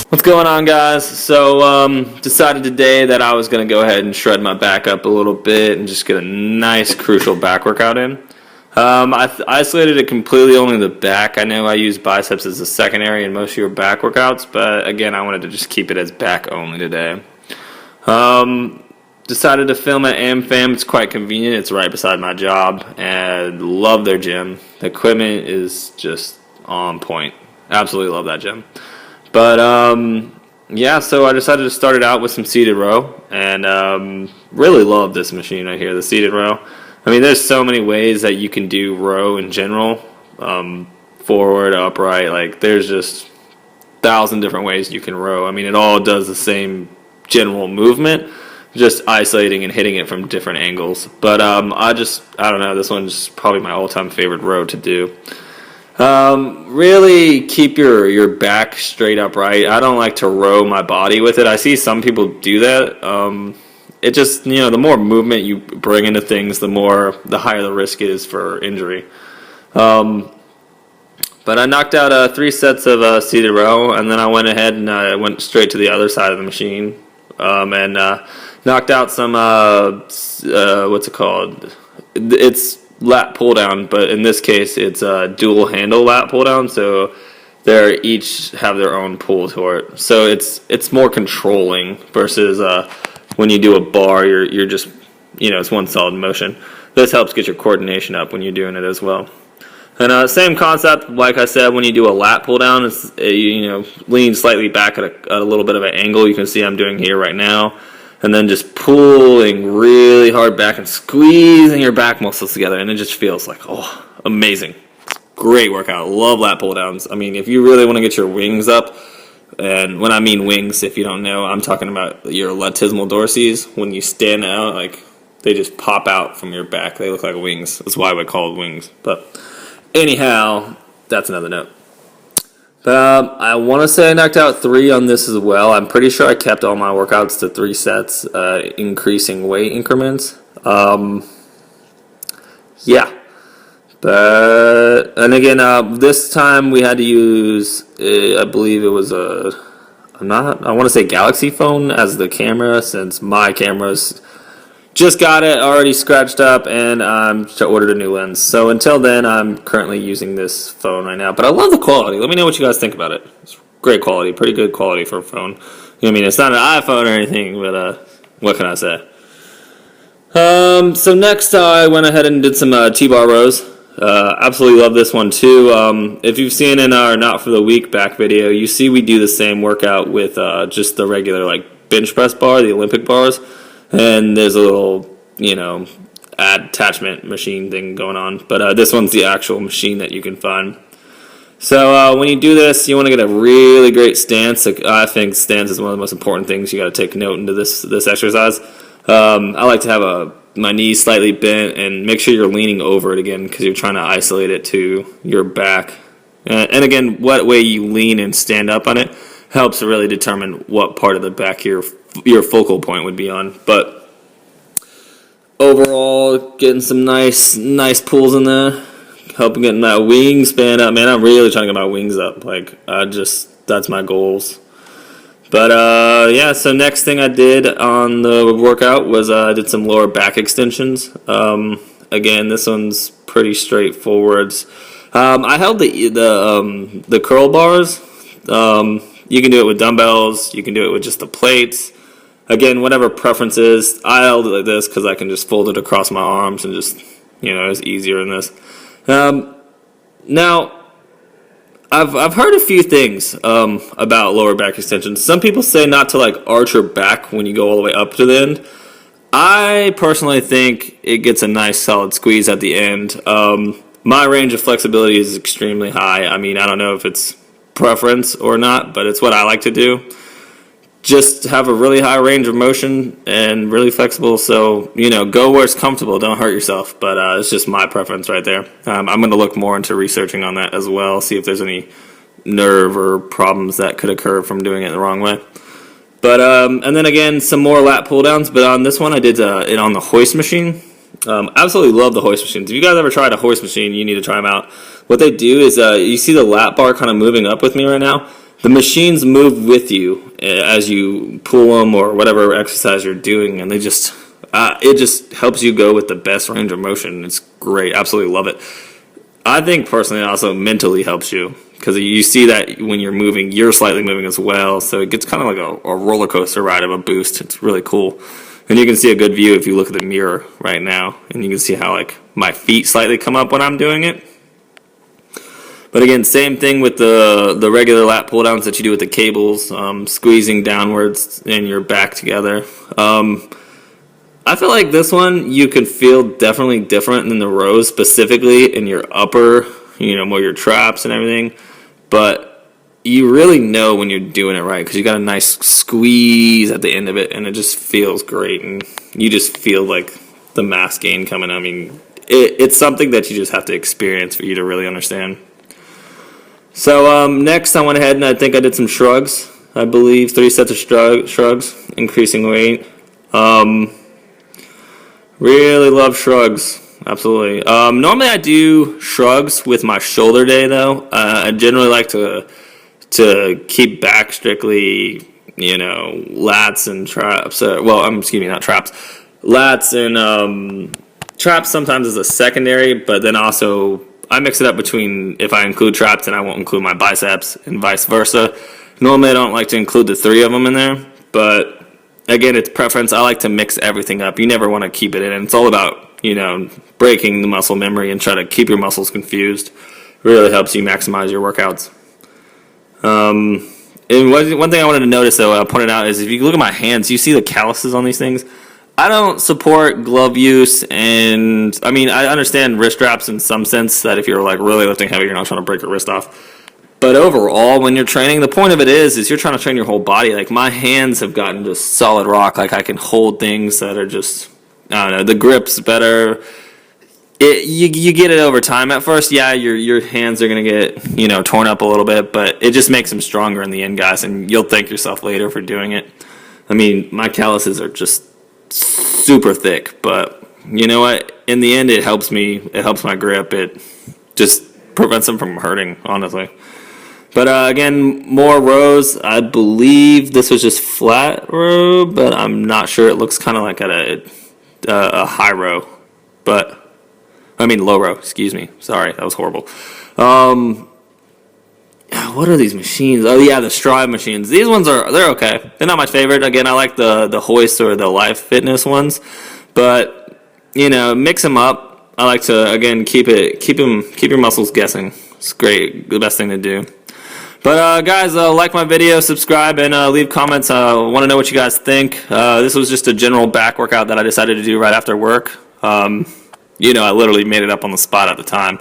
What's going on, guys? So, decided today that I was going to go ahead and shred my back up a little bit and just get a nice, crucial back workout in. I isolated it completely only the back. I know I use biceps as a secondary in most of your back workouts, but again, I wanted to just keep it as back only today. Decided to film at AmFam. It's quite convenient. It's right beside my job, and love their gym. The equipment is just on point. Absolutely love that gym. But yeah, so I decided to start it out with some seated row, and really love this machine right here, the seated row. I mean, there's so many ways that you can do row in general, forward, upright. Like, there's just 1,000 different ways you can row. I mean, it all does the same general movement, just isolating and hitting it from different angles. But I don't know, this one's probably my all-time favorite row to do. Really keep your back straight upright. I don't like to row my body with it. I see some people do that. It just, the more movement you bring into things, the higher the risk is for injury. But I knocked out 3 sets of seated row, and then I went ahead and I went straight to the other side of the machine, and knocked out some, what's it called? It's lat pull down, but in this case it's a dual handle lat pull down, so they each have their own pull to it, so it's more controlling versus when you do a bar, you're just, it's one solid motion. This helps get your coordination up when you're doing it as well. And same concept, like I said, when you do a lat pull down, it's lean slightly back at a little bit of an angle. You can see I'm doing here right now. And then just pulling really hard back and squeezing your back muscles together. And it just feels like, amazing. Great workout. Love lat pull downs. I mean, if you really want to get your wings up, and when I mean wings, if you don't know, I'm talking about your latissimal dorsis. When you stand out, like, they just pop out from your back. They look like wings. That's why we call it wings. But anyhow, that's another note. I want to say I knocked out 3 on this as well. I'm pretty sure I kept all my workouts to 3 sets, increasing weight increments. Yeah. And again, this time we had to use, I believe it was I want to say Galaxy phone as the camera, since my camera's just got it already scratched up, and ordered a new lens. So until then, I'm currently using this phone right now. But I love the quality. Let me know what you guys think about it. It's great quality, pretty good quality for a phone. You know what I mean? It's not an iPhone or anything, but what can I say? So next, I went ahead and did some T-bar rows. Absolutely love this one too. If you've seen in our Not For The Weak back video, you see we do the same workout with just the regular bench press bar, the Olympic bars. And there's a little, attachment machine thing going on. But this one's the actual machine that you can find. So when you do this, you want to get a really great stance. I think stance is one of the most important things. You got to take note into this exercise. I like to have my knees slightly bent and make sure you're leaning over it again, because you're trying to isolate it to your back. And again, what way you lean and stand up on it helps to really determine what part of the back your focal point would be on. But overall, getting some nice pulls in there, helping getting that wingspan up. Man, I'm really trying to get my wings up. That's my goals. But yeah, so next thing I did on the workout was I did some lower back extensions. Again, this one's pretty straightforward. I held the curl bars. You can do it with dumbbells. You can do it with just the plates. Again, whatever preference is. I held it like this because I can just fold it across my arms and just, it's easier in this. Now, I've heard a few things about lower back extensions. Some people say not to arch your back when you go all the way up to the end. I personally think it gets a nice solid squeeze at the end. My range of flexibility is extremely high. I mean, I don't know if it's preference or not, but it's what I like to do. Just have a really high range of motion and really flexible, so go where it's comfortable. Don't hurt yourself. But it's just my preference right there. I'm going to look more into researching on that as well, see if there's any nerve or problems that could occur from doing it the wrong way. But and then again, some more lat pull downs. But on this one, I did it on the hoist machine. Absolutely love the hoist machines. If you guys ever tried a hoist machine, you need to try them out. What they do is, you see the lat bar kind of moving up with me right now. the machines move with you as you pull them or whatever exercise you're doing, and they just it just helps you go with the best range of motion. It's great. Absolutely love it. I think personally it also mentally helps you because you see that when you're moving, you're slightly moving as well. So it gets kind of like a roller coaster ride of a boost. It's really cool. And you can see a good view if you look at the mirror right now. And you can see how like my feet slightly come up when I'm doing it. But again, same thing with the regular lat pull downs that you do with the cables, squeezing downwards and your back together. I feel like this one you can feel definitely different than the rows, specifically in your upper, more your traps and everything. But you really know when you're doing it right because you got a nice squeeze at the end of it, and it just feels great, and you just feel like the mass gain coming. I mean, it's something that you just have to experience for you to really understand. So next I went ahead and I think I did some shrugs. I believe 3 sets of shrugs, increasing weight. Really love shrugs, absolutely. Normally I do shrugs with my shoulder day though. I generally like to keep back strictly, lats and traps. Excuse me, not traps. Lats and traps sometimes as a secondary, but then also I mix it up between if I include traps and I won't include my biceps and vice versa. Normally I don't like to include the 3 of them in there, but again, it's preference. I like to mix everything up. You never want to keep it in. It's all about, breaking the muscle memory and try to keep your muscles confused. Really helps you maximize your workouts. And one thing I wanted to notice, though, I pointed out, is if you look at my hands, you see the calluses on these things. I don't support glove use, and I mean, I understand wrist straps in some sense that if you're like really lifting heavy, you're not trying to break your wrist off. But overall, when you're training, the point of it is you're trying to train your whole body. Like, my hands have gotten just solid rock. Like, I can hold things that are just, I don't know, the grip's better. You get it over time. At first, yeah, your hands are going to get, torn up a little bit, but it just makes them stronger in the end, guys, and you'll thank yourself later for doing it. I mean, my calluses are just super thick, but you know what? In the end, it helps me. It helps my grip. It just prevents them from hurting, honestly. But again, more rows. I believe this was just flat row, but I'm not sure. It looks kind of like at a high row, low row. Excuse me. Sorry, that was horrible. What are these machines? Oh yeah, the Strive machines. These ones they're okay. They're not my favorite. Again, I like the Hoist or the Life Fitness ones, but mix them up. I like to again keep your muscles guessing. It's great, the best thing to do. But guys, like my video, subscribe, and leave comments. I want to know what you guys think. This was just a general back workout that I decided to do right after work. I literally made it up on the spot at the time.